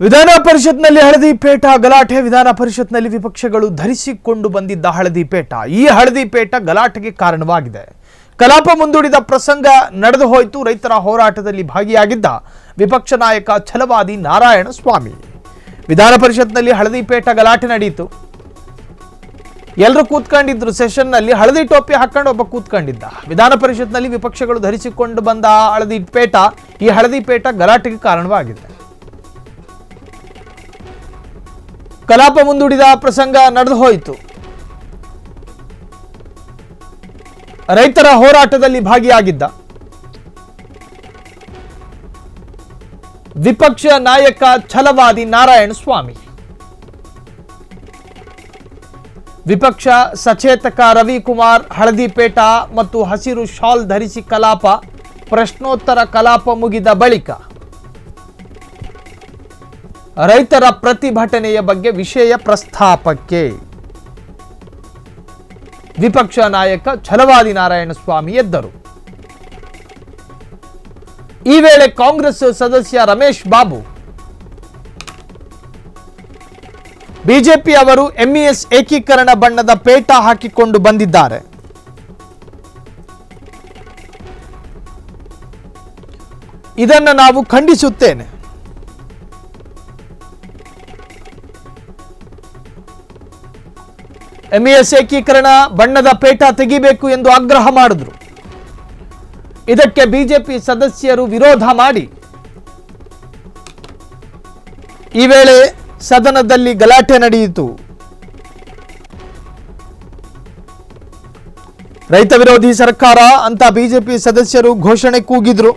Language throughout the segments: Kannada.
ವಿಧಾನ ಪರಿಷತ್ನಲ್ಲಿ ಹಳದಿ ಪೇಟ ಗಲಾಟೆ. ವಿಧಾನ ಪರಿಷತ್ನಲ್ಲಿ ವಿಪಕ್ಷಗಳು ಧರಿಸಿಕೊಂಡು ಬಂದಿದ್ದ ಹಳದಿ ಪೇಟ, ಈ ಹಳದಿ ಪೇಟ ಗಲಾಟೆಗೆ ಕಾರಣವಾಗಿದೆ. ಕಲಾಪ ಮುಂದೂಡಿದ ಪ್ರಸಂಗ ನಡೆದು ಹೋಯಿತು. ರೈತರ ಹೋರಾಟದಲ್ಲಿ ಭಾಗಿಯಾಗಿದ್ದ ವಿಪಕ್ಷ ನಾಯಕ ಛಲವಾದಿ ನಾರಾಯಣ ಸ್ವಾಮಿ. ವಿಧಾನ ಪರಿಷತ್ನಲ್ಲಿ ಹಳದಿ ಪೇಟ ಗಲಾಟೆ ನಡೆಯಿತು. ಎಲ್ಲರೂ ಕೂತ್ಕೊಂಡಿದ್ರು. ಸೆಷನ್ನಲ್ಲಿ ಹಳದಿ ಟೋಪಿ ಹಾಕೊಂಡು ಒಬ್ಬ ಕೂತ್ಕೊಂಡಿದ್ದ. ವಿಧಾನ ಪರಿಷತ್ನಲ್ಲಿ ವಿಪಕ್ಷಗಳು ಧರಿಸಿಕೊಂಡು ಬಂದ ಹಳದಿ ಪೇಟ, ಈ ಹಳದಿ ಪೇಟ ಗಲಾಟೆಗೆ ಕಾರಣವಾಗಿದೆ. ಕಲಾಪ ಮುಂದೂಡಿದ ಪ್ರಸಂಗ ನಡೆದು ಹೋಯಿತು. ರೈತರ ಹೋರಾಟದಲ್ಲಿ ಭಾಗಿಯಾಗಿದ್ದ ವಿಪಕ್ಷ ನಾಯಕ ಛಲವಾದಿ ನಾರಾಯಣ ಸ್ವಾಮಿ, ವಿಪಕ್ಷ ಸಚೇತಕ ರವಿಕುಮಾರ್ ಹಳದಿ ಪೇಟ ಮತ್ತು ಹಸಿರು ಶಾಲ್ ಧರಿಸಿ ಕಲಾಪ ಪ್ರಶ್ನೋತ್ತರ ಕಲಾಪ ಮುಗಿದ ಬಳಿಕ ರೈತರ ಪ್ರತಿಭಟನೆಯ ಬಗ್ಗೆ ವಿಷಯ ಪ್ರಸ್ತಾಪಕ್ಕೆ ವಿಪಕ್ಷ ನಾಯಕ ಛಲವಾದಿ ನಾರಾಯಣ ಸ್ವಾಮಿ ಎದ್ದರು. ಈ ವೇಳೆ ಕಾಂಗ್ರೆಸ್ ಸದಸ್ಯ ರಮೇಶ್ ಬಾಬು, ಬಿಜೆಪಿ ಅವರು ಎಂಇಎಸ್ ಏಕೀಕರಣ ಬಣ್ಣದ ಪೇಟ ಹಾಕಿಕೊಂಡು ಬಂದಿದ್ದಾರೆ. ಇದನ್ನು ನಾವು ಖಂಡಿಸುತ್ತೇನೆ. ಎಂಇಎಸ್ ಏಕೀಕರಣ ಬಣ್ಣದ ಪೇಟ ತೆಗಿಬೇಕು ಎಂದು ಆಗ್ರಹ ಮಾಡಿದ್ರು. ಇದಕ್ಕೆ ಬಿಜೆಪಿ ಸದಸ್ಯರು ವಿರೋಧ ಮಾಡಿ ಈ ವೇಳೆ ಸದನದಲ್ಲಿ ಗಲಾಟೆ ನಡೆಯಿತು. ರೈತ ವಿರೋಧಿ ಸರ್ಕಾರ ಅಂತ ಬಿಜೆಪಿ ಸದಸ್ಯರು ಘೋಷಣೆ ಕೂಗಿದ್ರು.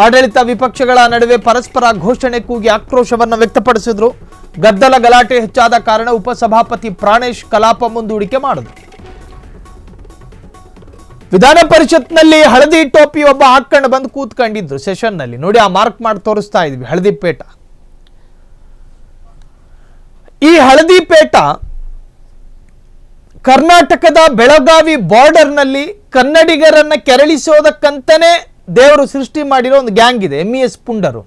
ಆಡಳಿತ ವಿಪಕ್ಷಗಳ ನಡುವೆ ಪರಸ್ಪರ ಘೋಷಣೆ ಕೂಗಿ ಆಕ್ರೋಶವನ್ನು ವ್ಯಕ್ತಪಡಿಸಿದ್ರು. ಗದ್ದಲ ಗಲಾಟೆ ಹೆಚ್ಚಾದ ಕಾರಣ ಉಪಸಭಾಪತಿ ಪ್ರಾಣೇಶ್ ಕಲಾಪ ಮುಂದೂಡಿಕೆ ಮಾಡಿದ್ರು. ವಿಧಾನ ಪರಿಷತ್ನಲ್ಲಿ ಹಳದಿ ಟೋಪಿ ಒಬ್ಬ ಹಾಕೊಂಡು ಬಂದು ಕೂತ್ಕೊಂಡಿದ್ರು ಸೆಷನ್ನಲ್ಲಿ. ನೋಡಿ, ಆ ಮಾರ್ಕ್ ಮಾಡಿ ತೋರಿಸ್ತಾ ಇದ್ವಿ ಹಳದಿ ಪೇಟ. ಈ ಹಳದಿ ಪೇಟ ಕರ್ನಾಟಕದ ಬೆಳಗಾವಿ ಬಾರ್ಡರ್ನಲ್ಲಿ ಕನ್ನಡಿಗರನ್ನ ಕೆರಳಿಸೋದಕ್ಕಂತಾನೆ ದೇವರು ಸೃಷ್ಟಿ ಮಾಡಿರೋ ಒಂದು ಗ್ಯಾಂಗ್ ಇದೆ. ಎಂಇಎಸ್ ಪುಂಡರು,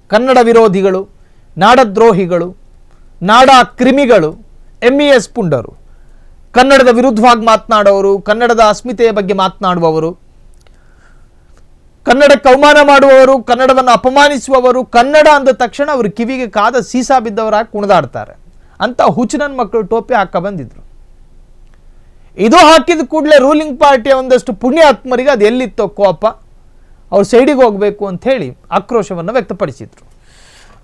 ಕನ್ನಡ ವಿರೋಧಿಗಳು, ನಾಡದ್ರೋಹಿಗಳು, ನಾಡ ಕ್ರಿಮಿಗಳು, ಎಂಇಎಸ್ ಪುಂಡರು. ಕನ್ನಡದ ವಿರುದ್ಧವಾಗಿ ಮಾತನಾಡೋರು, ಕನ್ನಡದ ಅಸ್ಮಿತೆಯ ಬಗ್ಗೆ ಮಾತನಾಡುವವರು, ಕನ್ನಡಕ್ಕೆ ಅವಮಾನ ಮಾಡುವವರು, ಕನ್ನಡವನ್ನು ಅಪಮಾನಿಸುವವರು. ಕನ್ನಡ ಅಂದ ತಕ್ಷಣ ಅವರು ಕಿವಿಗೆ ಕಾದ ಸೀಸಾ ಬಿದ್ದವರಾಗಿ ಕುಣಿದಾಡ್ತಾರೆ ಅಂತ ಹುಚ್ಚನನ್ ಮಕ್ಕಳು ಟೋಪಿ ಹಾಕ ಬಂದಿದ್ರು. ಇದು ಹಾಕಿದ ಕೂಡಲೇ ರೂಲಿಂಗ್ ಪಾರ್ಟಿಯ ಒಂದಷ್ಟು ಪುಣ್ಯಾತ್ಮರಿಗೆ ಅದು ಎಲ್ಲಿತ್ತೋ ಕೋಪ, ಅವ್ರು ಸೈಡಿಗೆ ಹೋಗಬೇಕು ಅಂತ ಹೇಳಿ ಆಕ್ರೋಶವನ್ನು ವ್ಯಕ್ತಪಡಿಸಿದ್ರು.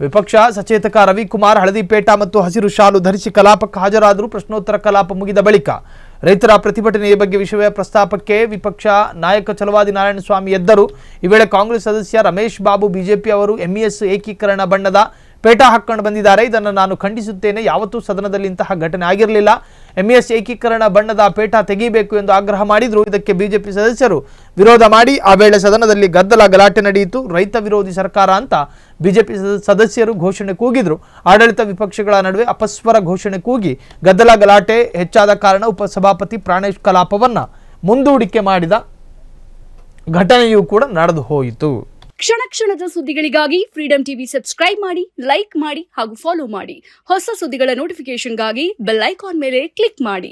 ವಿಪಕ್ಷ ಸಚೇತಕ ರವಿಕುಮಾರ್ ಹಳದಿ ಪೇಟ ಮತ್ತು ಹಸಿರು ಶಾಲು ಧರಿಸಿ ಕಲಾಪಕ್ಕೆ ಹಾಜರಾದರು. ಪ್ರಶ್ನೋತ್ತರ ಕಲಾಪ ಮುಗಿದ ಬಳಿಕ ರೈತರ ಪ್ರತಿಭಟನೆಯ ಬಗ್ಗೆ ವಿಷಯ ಪ್ರಸ್ತಾಪಕ್ಕೆ ವಿಪಕ್ಷ ನಾಯಕ ಛಲವಾದಿ ನಾರಾಯಣ ಸ್ವಾಮಿ ಎದ್ದರು. ಈ ವೇಳೆ ಕಾಂಗ್ರೆಸ್ ಸದಸ್ಯ ರಮೇಶ್ ಬಾಬು, ಬಿಜೆಪಿ ಅವರು ಎಂಇಎಸ್ ಏಕೀಕರಣ ಬಣ್ಣದ ಪೇಟ ಹಾಕೊಂಡು ಬಂದಿದ್ದಾರೆ. ಇದನ್ನು ನಾನು ಖಂಡಿಸುತ್ತೇನೆ. ಯಾವತ್ತೂ ಸದನದಲ್ಲಿ ಇಂತಹ ಘಟನೆ ಆಗಿರಲಿಲ್ಲ. ಎಂಇಎಸ್ ಏಕೀಕರಣ ಬಣ್ಣದ ಪೇಟ ತೆಗೆಯಬೇಕು ಎಂದು ಆಗ್ರಹ ಮಾಡಿದ್ರು. ಇದಕ್ಕೆ ಬಿಜೆಪಿ ಸದಸ್ಯರು ವಿರೋಧ ಮಾಡಿ ಆ ವೇಳೆ ಸದನದಲ್ಲಿ ಗದ್ದಲ ಗಲಾಟೆ ನಡೆಯಿತು. ರೈತ ವಿರೋಧಿ ಸರ್ಕಾರ ಅಂತ ಬಿಜೆಪಿ ಸದಸ್ಯರು ಘೋಷಣೆ ಕೂಗಿದ್ರು. ಆಡಳಿತ ವಿಪಕ್ಷಗಳ ನಡುವೆ ಅಪಸ್ವರ ಘೋಷಣೆ ಕೂಗಿ ಗದ್ದಲ ಗಲಾಟೆ ಹೆಚ್ಚಾದ ಕಾರಣ ಉಪಸಭಾಪತಿ ಪ್ರಾಣೇಶ್ ಕಲಾಪವನ್ನ ಮುಂದೂಡಿಕೆ ಮಾಡಿದ ಘಟನೆಯೂ ಕೂಡ ನಡೆದು ಹೋಯಿತು. ಕ್ಷಣ ಕ್ಷಣದ ಸುದ್ದಿಗಳಿಗಾಗಿ ಫ್ರೀಡಂ ಟಿವಿ ಸಬ್ಸ್ಕ್ರೈಬ್ ಮಾಡಿ, ಲೈಕ್ ಮಾಡಿ ಹಾಗೂ ಫಾಲೋ ಮಾಡಿ. ಹೊಸ ಸುದ್ದಿಗಳ ನೋಟಿಫಿಕೇಶನ್ಗಾಗಿ ಬೆಲ್ ಐಕಾನ್ ಮೇಲೆ ಕ್ಲಿಕ್ ಮಾಡಿ.